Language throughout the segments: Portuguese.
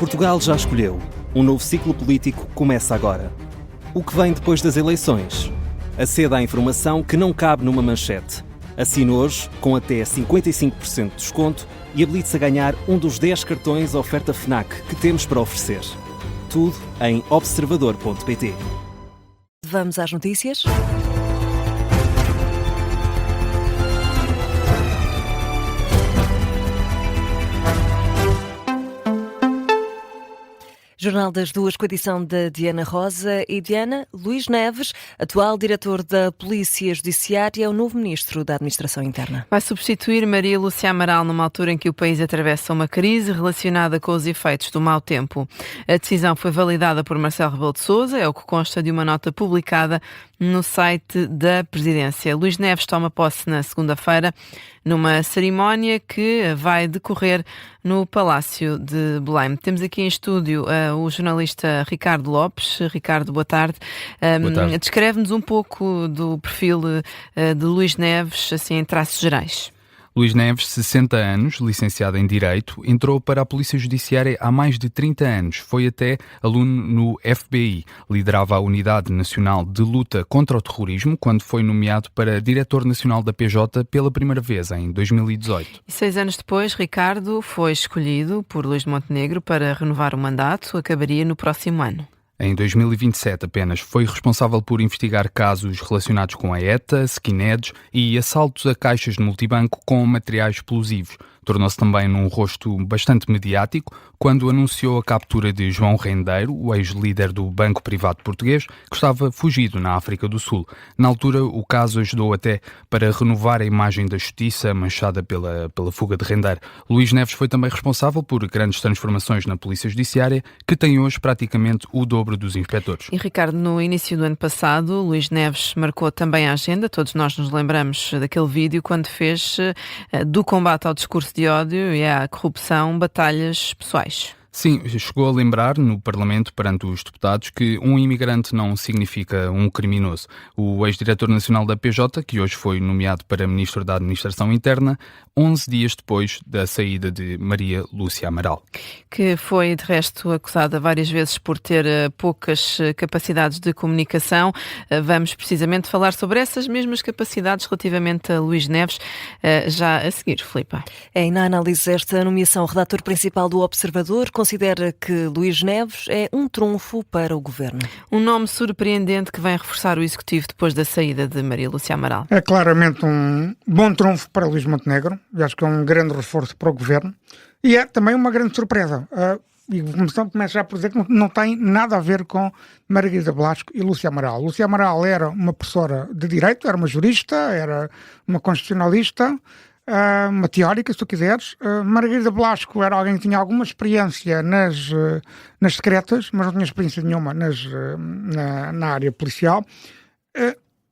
Portugal já escolheu. Um novo ciclo político começa agora. O que vem depois das eleições? Aceda à informação que não cabe numa manchete. Assine hoje, com até 55% de desconto, e habilite-se a ganhar um dos 10 cartões oferta FNAC que temos para oferecer. Tudo em observador.pt. Vamos às notícias? Jornal das Duas, com a edição da Diana Rosa. E Diana, Luís Neves, atual diretor da Polícia Judiciária, é o novo ministro da Administração Interna. Vai substituir Maria Lúcia Amaral numa altura em que o país atravessa uma crise relacionada com os efeitos do mau tempo. A decisão foi validada por Marcelo Rebelo de Sousa, é o que consta de uma nota publicada no site da Presidência. Luís Neves toma posse na segunda-feira numa cerimónia que vai decorrer no Palácio de Belém. Temos aqui em estúdio o jornalista Ricardo Lopes. Ricardo, boa tarde. Boa tarde. Descreve-nos um pouco do perfil de Luís Neves, assim, em traços gerais. Luís Neves, 60 anos, licenciado em Direito, entrou para a Polícia Judiciária há mais de 30 anos. Foi até aluno no FBI. Liderava a Unidade Nacional de Luta contra o Terrorismo quando foi nomeado para Diretor Nacional da PJ pela primeira vez, em 2018. E 6 anos depois, Ricardo foi escolhido por Luís Montenegro para renovar o mandato. Acabaria no próximo ano. Em 2027 apenas foi responsável por investigar casos relacionados com a ETA, skinheads e assaltos a caixas de multibanco com materiais explosivos. Tornou-se também num rosto bastante mediático quando anunciou a captura de João Rendeiro, o ex-líder do Banco Privado Português, que estava fugido na África do Sul. Na altura, o caso ajudou até para renovar a imagem da justiça manchada pela fuga de Rendeiro. Luís Neves foi também responsável por grandes transformações na Polícia Judiciária, que tem hoje praticamente o dobro dos inspectores. E Ricardo, no início do ano passado, Luís Neves marcou também a agenda. Todos nós nos lembramos daquele vídeo quando fez do combate ao discurso de ódio e à corrupção batalhas pessoais. Sim, chegou a lembrar no Parlamento, perante os deputados, que um imigrante não significa um criminoso. O ex-diretor nacional da PJ, que hoje foi nomeado para Ministro da Administração Interna, 11 dias depois da saída de Maria Lúcia Amaral. Que foi, de resto, acusada várias vezes por ter poucas capacidades de comunicação. Vamos precisamente falar sobre essas mesmas capacidades relativamente a Luís Neves, já a seguir, Filipe. Na análise desta nomeação, o redator principal do Observador considera que Luís Neves é um trunfo para o governo. Um nome surpreendente que vem reforçar o executivo depois da saída de Maria Lúcia Amaral. É claramente um bom trunfo para Luís Montenegro. Eu acho que é um grande reforço para o governo. E é também uma grande surpresa. E começo já por dizer que não tem nada a ver com Margarida Blasco e Lúcia Amaral. Lúcia Amaral era uma professora de Direito, era uma jurista, era uma constitucionalista, uma teórica, se tu quiseres. Margarida Blasco era alguém que tinha alguma experiência nas secretas, mas não tinha experiência nenhuma na área policial.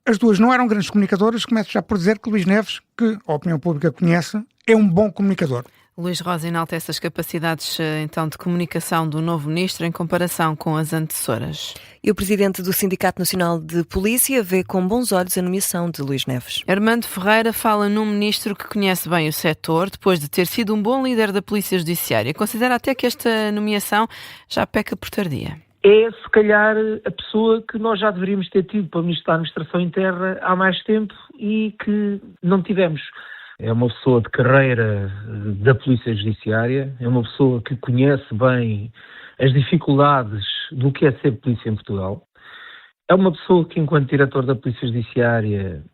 As duas não eram grandes comunicadoras. Começo já por dizer que Luís Neves, que a opinião pública conhece, é um bom comunicador. Luís Rosa enaltece as capacidades, então, de comunicação do novo ministro em comparação com as antecessoras. E o presidente do Sindicato Nacional de Polícia vê com bons olhos a nomeação de Luís Neves. Armando Ferreira fala num ministro que conhece bem o setor, depois de ter sido um bom líder da Polícia Judiciária. Considera até que esta nomeação já peca por tardia. É, se calhar, a pessoa que nós já deveríamos ter tido para o Ministro da Administração Interna há mais tempo e que não tivemos. É uma pessoa de carreira da Polícia Judiciária, é uma pessoa que conhece bem as dificuldades do que é ser polícia em Portugal. É uma pessoa que, enquanto diretor da Polícia Judiciária,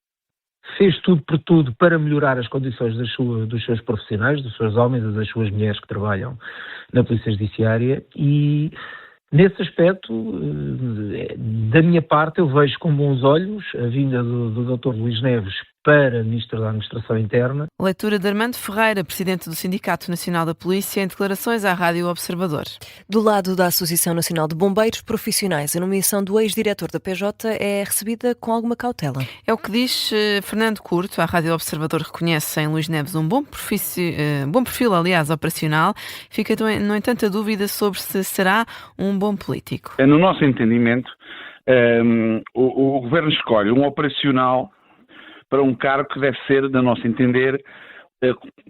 fez tudo por tudo para melhorar as condições dos seus profissionais, dos seus homens e das suas mulheres que trabalham na Polícia Judiciária e, nesse aspecto, da minha parte, eu vejo com bons olhos a vinda do Dr. Luís Neves para Ministro da Administração Interna. Leitura de Armando Ferreira, presidente do Sindicato Nacional da Polícia, em declarações à Rádio Observador. Do lado da Associação Nacional de Bombeiros Profissionais, a nomeação do ex-diretor da PJ é recebida com alguma cautela. É o que diz Fernando Curto. A Rádio Observador reconhece em Luís Neves um bom perfil, aliás, operacional. Fica, no entanto, a dúvida sobre se será um bom político. No nosso entendimento, o Governo escolhe um operacional para um cargo que deve ser, no nosso entender,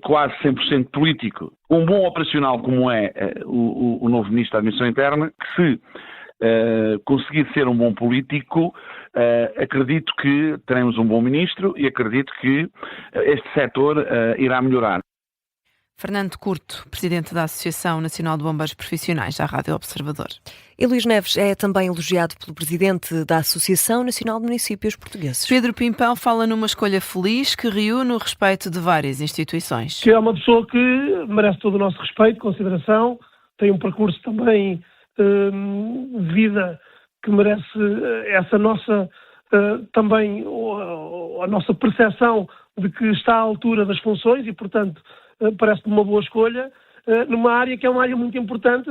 quase 100% político, um bom operacional como é o novo Ministro da Administração Interna, que se conseguir ser um bom político, acredito que teremos um bom Ministro e acredito que este setor irá melhorar. Fernando Curto, Presidente da Associação Nacional de Bombeiros Profissionais, à Rádio Observador. E Luís Neves é também elogiado pelo Presidente da Associação Nacional de Municípios Portugueses. Pedro Pimpão fala numa escolha feliz que reúne o respeito de várias instituições. Que é uma pessoa que merece todo o nosso respeito, consideração, tem um percurso também de vida que merece essa nossa também a nossa percepção de que está à altura das funções e, portanto, parece-me uma boa escolha numa área que é uma área muito importante.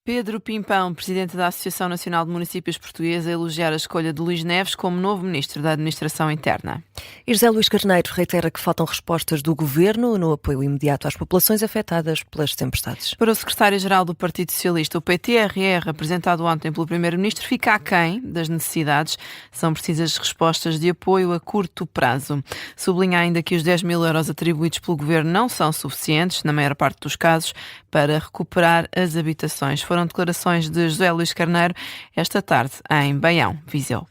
Pedro Pimpão, Presidente da Associação Nacional de Municípios Portuguesa, a elogiar a escolha de Luís Neves como novo Ministro da Administração Interna. E José Luís Carneiro reitera que faltam respostas do Governo no apoio imediato às populações afetadas pelas tempestades. Para o Secretário-Geral do Partido Socialista, o PTRR, apresentado ontem pelo Primeiro-Ministro, fica aquém das necessidades. São precisas respostas de apoio a curto prazo. Sublinha ainda que os 10 mil euros atribuídos pelo Governo não são suficientes, na maior parte dos casos, para recuperar as habitações. Foram declarações de José Luís Carneiro esta tarde em Baião, Viseu.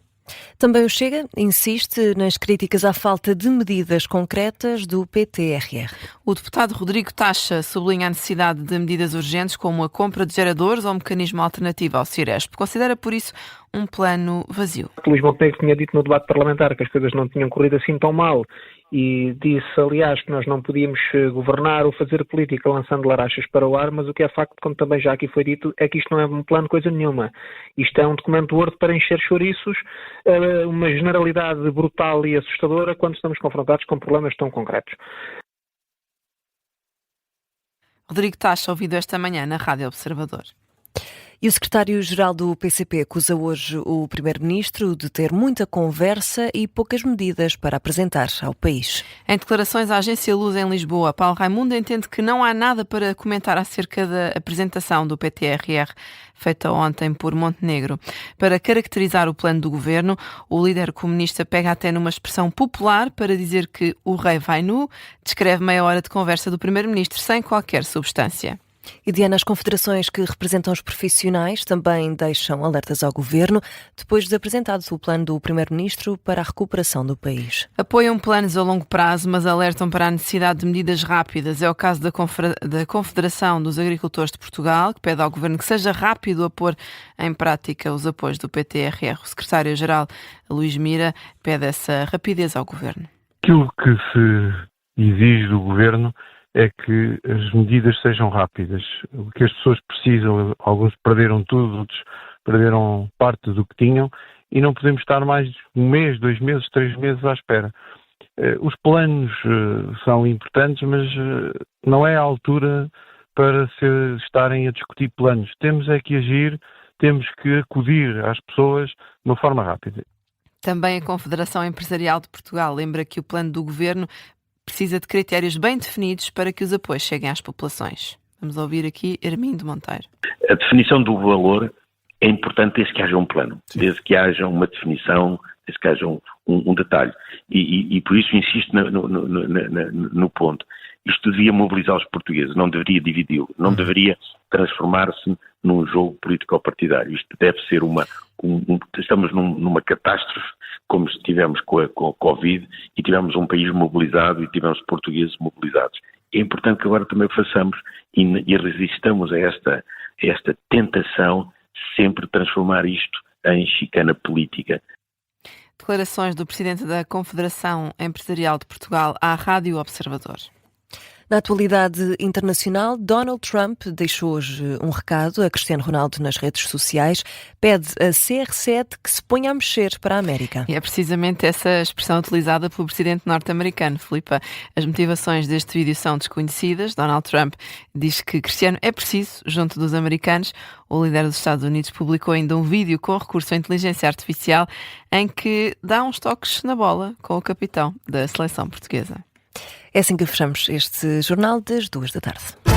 Também o Chega insiste nas críticas à falta de medidas concretas do PTRR. O deputado Rodrigo Taxa sublinha a necessidade de medidas urgentes como a compra de geradores ou um mecanismo alternativo ao Ciresp. Considera, por isso, um plano vazio. Luís Montenegro tinha dito no debate parlamentar que as coisas não tinham corrido assim tão mal e disse, aliás, que nós não podíamos governar ou fazer política lançando larachas para o ar, mas o que é facto, como também já aqui foi dito, é que isto não é um plano coisa nenhuma. Isto é um documento Word para encher chouriços, uma generalidade brutal e assustadora quando estamos confrontados com problemas tão concretos. Rodrigo Taxa, ouvido esta manhã na Rádio Observador. E o secretário-geral do PCP acusa hoje o primeiro-ministro de ter muita conversa e poucas medidas para apresentar ao país. Em declarações à agência Luz em Lisboa, Paulo Raimundo entende que não há nada para comentar acerca da apresentação do PTRR feita ontem por Montenegro. Para caracterizar o plano do governo, o líder comunista pega até numa expressão popular para dizer que o rei vai nu, descreve meia hora de conversa do primeiro-ministro sem qualquer substância. E Diana, as confederações que representam os profissionais também deixam alertas ao governo depois de apresentado o plano do primeiro-ministro para a recuperação do país. Apoiam planos a longo prazo, mas alertam para a necessidade de medidas rápidas. É o caso da Confederação dos Agricultores de Portugal, que pede ao governo que seja rápido a pôr em prática os apoios do PTRR. O secretário-geral, Luís Mira, pede essa rapidez ao governo. Aquilo que se exige do governo é que as medidas sejam rápidas. O que as pessoas precisam, alguns perderam tudo, outros perderam parte do que tinham e não podemos estar mais um mês, 2 meses, 3 meses à espera. Os planos são importantes, mas não é a altura para se estarem a discutir planos. Temos é que agir, temos que acudir às pessoas de uma forma rápida. Também a Confederação Empresarial de Portugal lembra que o plano do governo precisa de critérios bem definidos para que os apoios cheguem às populações. Vamos ouvir aqui Hermínio Monteiro. A definição do valor é importante desde que haja um plano, desde que haja uma definição, desde que haja um detalhe. E por isso insisto no ponto. Isto devia mobilizar os portugueses, não deveria dividi-los, não deveria transformar-se num jogo político-partidário. Isto deve ser estamos numa catástrofe, como estivemos com a Covid, e tivemos um país mobilizado e tivemos portugueses mobilizados. É importante que agora também façamos e resistamos a esta tentação sempre de transformar isto em chicana política. Declarações do Presidente da Confederação Empresarial de Portugal à Rádio Observador. Na atualidade internacional, Donald Trump deixou hoje um recado a Cristiano Ronaldo nas redes sociais. Pede a CR7 que se ponha a mexer para a América. E é precisamente essa expressão utilizada pelo presidente norte-americano, Filipa. As motivações deste vídeo são desconhecidas. Donald Trump diz que Cristiano é preciso junto dos americanos. O líder dos Estados Unidos publicou ainda um vídeo com recurso à inteligência artificial em que dá uns toques na bola com o capitão da seleção portuguesa. É assim que fechamos este jornal das 2 da tarde.